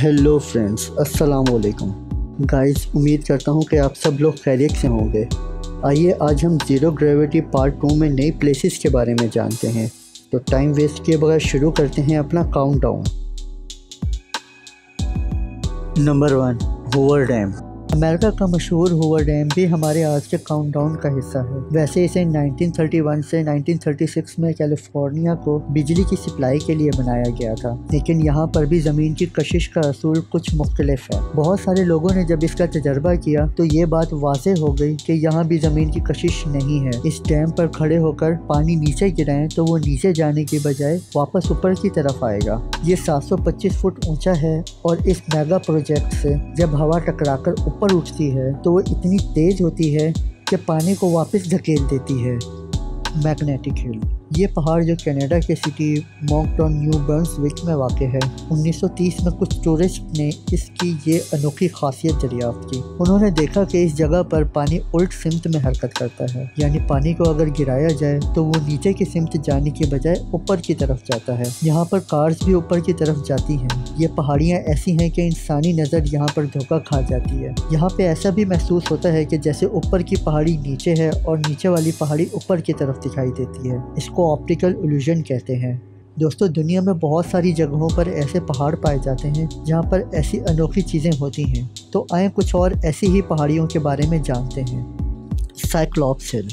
Hello friends, अस्सलाम वालेकुम guys. उम्मीद करता हूँ कि आप सब लोग खैरियत से होंगे। आइए आज हम ज़ीरो ग्रेविटी पार्ट 2 में नई प्लेसेस के बारे में जानते हैं। तो टाइम वेस्ट किए बगैर शुरू करते हैं अपना countdown. Number 1, Hoover dam. America का मशहूर हूवर डैम भी हमारे आज के काउंटडाउन का हिस्सा है। वैसे इसे 1931 से 1936 में कैलिफोर्निया को बिजली की सप्लाई के लिए बनाया गया था, लेकिन यहाँ पर भी ज़मीन की कशिश का असूल कुछ मुख्तलिफ है। बहुत सारे लोगों ने जब इसका तजर्बा किया तो ये बात वाज़ेह हो गई कि यहाँ भी ज़मीन की कशिश नहीं है। इस डैम पर खड़े होकर पानी नीचे गिराएं तो वो नीचे जाने की बजाय वापस ऊपर की तरफ आएगा। ये 725 फुट ऊँचा है और इस मेगा प्रोजेक्ट से जब हवा टकराकर ऊपर उठती है तो वो इतनी तेज होती है कि पानी को वापस धकेल देती है। मैग्नेटिक हिल, ये पहाड़ जो कनाडा के सिटी मॉन्कटन न्यू ब्रंसविक में वाक़ है, 1930 में कुछ टूरिस्ट ने इसकी ये अनोखी खासियत दरियाफ्त की। उन्होंने देखा कि इस जगह पर पानी उल्ट सिमत में हरकत करता है, यानी पानी को अगर गिराया जाए तो वो नीचे की सिमत जाने की बजाय ऊपर की तरफ जाता है। यहाँ पर कार्स भी ऊपर की तरफ जाती हैं। ये पहाड़ियाँ ऐसी हैं कि इंसानी नज़र यहाँ पर धोखा खा जाती है। यहाँ पे ऐसा भी महसूस होता है कि जैसे ऊपर की पहाड़ी नीचे है और नीचे वाली पहाड़ी ऊपर की तरफ दिखाई देती है। इसको ऑप्टिकल इल्यूजन कहते हैं। दोस्तों, दुनिया में बहुत सारी जगहों पर ऐसे पहाड़ पाए जाते हैं जहाँ पर ऐसी अनोखी चीज़ें होती हैं। तो आए कुछ और ऐसी ही पहाड़ियों के बारे में जानते हैं। साइक्लॉप्स हिल।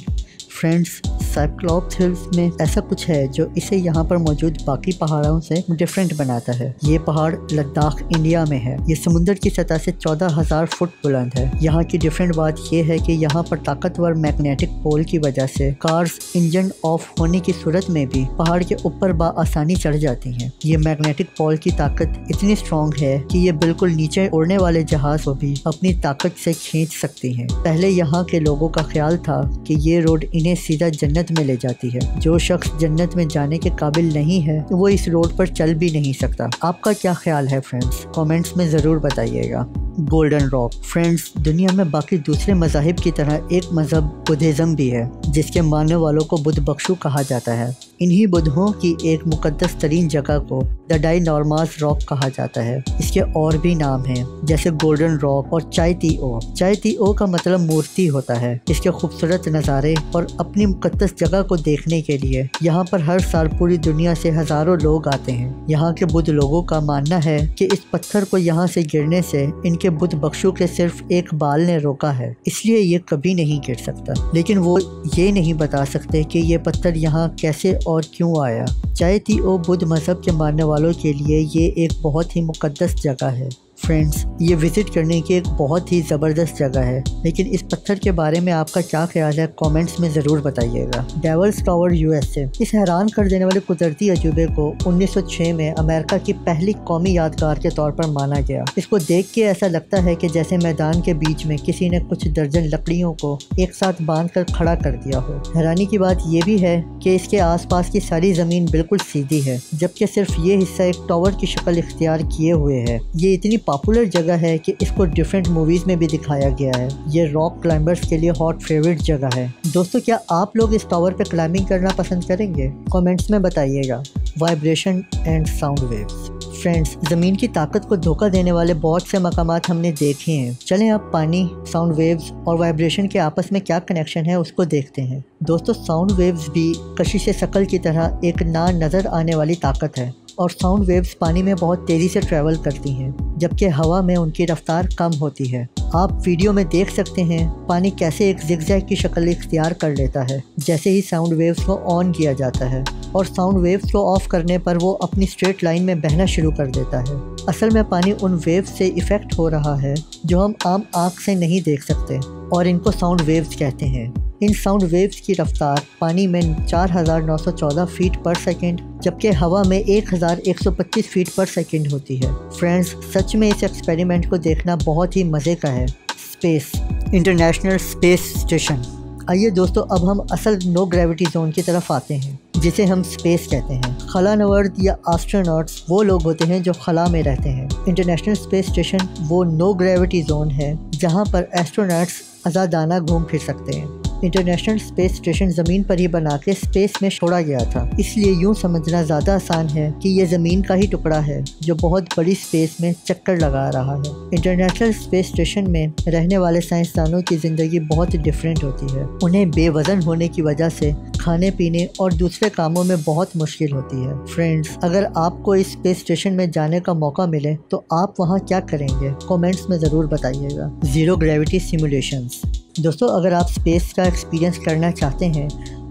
फ्रेंड्स, साइक्लॉप्स हिल्स में ऐसा कुछ है जो इसे यहाँ पर मौजूद बाकी पहाड़ों से डिफरेंट बनाता है। ये पहाड़ लद्दाख इंडिया में है। ये समुद्र की सतह से 14,000 फुट बुलंद है। यहाँ की डिफरेंट बात यह है कि यहाँ पर ताकतवर मैग्नेटिक पोल की वजह से कार्स इंजन ऑफ होने की सूरत में भी पहाड़ के ऊपर बआसानी चढ़ जाती हैं। ये मैग्नेटिक पोल की ताकत इतनी स्ट्रॉन्ग है कि ये बिल्कुल नीचे उड़ने वाले जहाज को भी अपनी ताकत से खींच सकती हैं। पहले यहाँ के लोगों का ख्याल था कि ये रोड इन्हें सीधा जन्नत में ले जाती है। जो शख्स जन्नत में जाने के काबिल नहीं है वो इस रोड पर चल भी नहीं सकता। आपका क्या ख्याल है फ्रेंड्स? कमेंट्स में ज़रूर बताइएगा। Golden rock. फ्रेंड्स, दुनिया में बाकी दूसरे मज़ाहिब की तरह एक मज़हब बुद्धिज़्म भी है, जिसके मानने वालों को बुद्ध बख्शू कहा जाता है। इन्हीं बुद्धों की एक मुकद्दस तरीन जगह को दडाई नॉर्मास रॉक कहा जाता है। इसके और भी नाम हैं, जैसे गोल्डन रॉक और चाय ती ओ। चाय ती ओ का मतलब मूर्ति होता है। इसके खूबसूरत नज़ारे और अपनी मुकद्दस जगह को देखने के लिए यहाँ पर हर साल पूरी दुनिया से हज़ारों लोग आते हैं। यहाँ के बुद्ध लोगों का मानना है कि इस पत्थर को यहाँ से गिरने से इनके बुद्ध बख्शू के सिर्फ एक बाल ने रोका है, इसलिए ये कभी नहीं गिर सकता। लेकिन वो ये नहीं बता सकते कि ये पत्थर यहाँ कैसे और क्यों आया। चाय ती ओ बुद्ध मज़हब के मानने वालों के लिए ये एक बहुत ही मुकद्दस जगह है। फ्रेंड्स, ये विज़िट करने की एक बहुत ही ज़बरदस्त जगह है, लेकिन इस पत्थर के बारे में आपका क्या ख्याल है? कमेंट्स में ज़रूर बताइएगा। Devils Tower USA. इस हैरान कर देने वाले कुदरती अजूबे को 1906 में अमेरिका की पहली कौमी यादगार के तौर पर माना गया। इसको देख के ऐसा लगता है कि जैसे मैदान के बीच में किसी ने कुछ दर्जन लकड़ियों को एक साथ बांध कर खड़ा कर दिया हो। हैरानी की बात यह भी है कि इसके आसपास की सारी ज़मीन बिल्कुल सीधी है, जबकि सिर्फ ये हिस्सा एक टावर की शक्ल इख्तियार किए हुए है। ये इतनी पॉपुलर जगह है कि इसको डिफरेंट मूवीज़ में भी दिखाया गया है। ये रॉक क्लाइंबर्स के लिए हॉट फेवरेट जगह है। दोस्तों, क्या आप लोग इस टावर पर क्लाइंबिंग करना पसंद करेंगे? कमेंट्स में बताइएगा। Vibration and sound waves. Friends, ज़मीन की ताकत को धोखा देने वाले बहुत से मकामात हमने देखे हैं। चलें अब पानी, साउंड वेव्स और वाइब्रेशन के आपस में क्या कनेक्शन है उसको देखते हैं। दोस्तों, साउंड वेव्स भी कशिश शकल की तरह एक ना नज़र आने वाली ताकत है और साउंड वेव्स पानी में बहुत तेज़ी से ट्रैवल करती हैं, जबकि हवा में उनकी रफ्तार कम होती है। आप वीडियो में देख सकते हैं पानी कैसे एक ज़िगज़ैग की शक्ल इख्तियार कर लेता है जैसे ही साउंड वेव्स को ऑन किया जाता है, और साउंड वेव्स को ऑफ करने पर वो अपनी स्ट्रेट लाइन में बहना शुरू कर देता है। असल में पानी उन वेव्स से इफ़ेक्ट हो रहा है जो हम आम आँख से नहीं देख सकते, और इनको साउंड वेव्स कहते हैं। इन साउंड वेव्स की रफ्तार पानी में 4,914 फीट पर सेकंड, जबकि हवा में 1,125 फीट पर सेकंड होती है। फ्रेंड्स, सच में इस एक्सपेरिमेंट को देखना बहुत ही मज़े का है। स्पेस। International space station. आइए दोस्तों, अब हम असल नो ग्रेविटी जोन की तरफ आते हैं, जिसे हम स्पेस कहते हैं। खलानवर्द या एस्ट्रोनॉट्स वो लोग होते हैं जो खला में रहते हैं। इंटरनेशनल स्पेस स्टेशन वो नो ग्रेविटी जोन है जहाँ पर एस्ट्रोनॉट्स आज़ादाना घूम फिर सकते हैं। इंटरनेशनल स्पेस स्टेशन ज़मीन पर ही बना के स्पेस में छोड़ा गया था, इसलिए यूं समझना ज़्यादा आसान है कि ये ज़मीन का ही टुकड़ा है जो बहुत बड़ी स्पेस में चक्कर लगा रहा है। इंटरनेशनल स्पेस स्टेशन में रहने वाले साइंसदानों की ज़िंदगी बहुत डिफरेंट होती है। उन्हें बेवज़न होने की वजह से खाने पीने और दूसरे कामों में बहुत मुश्किल होती है। फ्रेंड्स, अगर आपको इस स्पेस स्टेशन में जाने का मौका मिले तो आप वहाँ क्या करेंगे? कमेंट्स में ज़रूर बताइएगा। Zero gravity simulations. दोस्तों, अगर आप स्पेस का एक्सपीरियंस करना चाहते हैं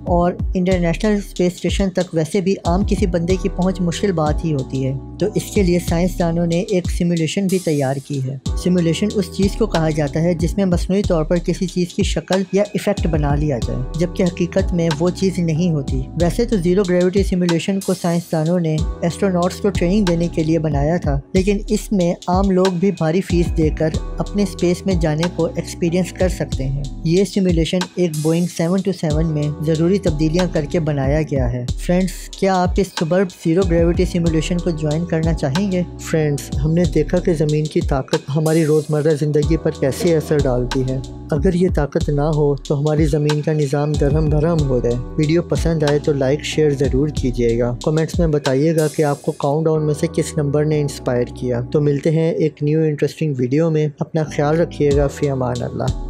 और इंटरनेशनल स्पेस स्टेशन तक वैसे भी आम किसी बंदे की पहुंच मुश्किल बात ही होती है, तो इसके लिए साइंसदानों ने एक सिमुलेशन भी तैयार की है। सिमुलेशन उस चीज़ को कहा जाता है जिसमें मसनूई तौर पर किसी चीज़ की शक्ल या इफ़ेक्ट बना लिया जाए, जबकि हकीकत में वो चीज़ नहीं होती। वैसे तो ज़ीरो ग्रेविटी सिमुलेशन को साइंसदानों ने एस्ट्रोनॉट्स को ट्रेनिंग देने के लिए बनाया था, लेकिन इसमें आम लोग भी भारी फीस देकर अपने स्पेस में जाने को एक्सपीरियंस कर सकते हैं। ये सिमुलेशन एक बोइंग 727 में ज़रूरी तब्दीलियां करके बनाया गया है। फ्रेंड्स, क्या आप इस सुबर्ब ज़ीरो ग्रेविटी सिमुलेशन को ज्वाइन करना चाहेंगे? फ्रेंड्स, हमने देखा कि ज़मीन की ताकत हमारी रोज़मर्रा ज़िंदगी पर कैसे असर डालती है। अगर ये ताकत ना हो तो हमारी ज़मीन का निज़ाम दरहम भरहम हो जाए। वीडियो पसंद आए तो लाइक शेयर ज़रूर कीजिएगा। कमेंट्स में बताइएगा कि आपको काउंटडाउन में से किस नंबर ने इंस्पायर किया। तो मिलते हैं एक न्यू इंटरेस्टिंग वीडियो में। अपना ख्याल रखिएगा। फ़ी अमान अल्लाह।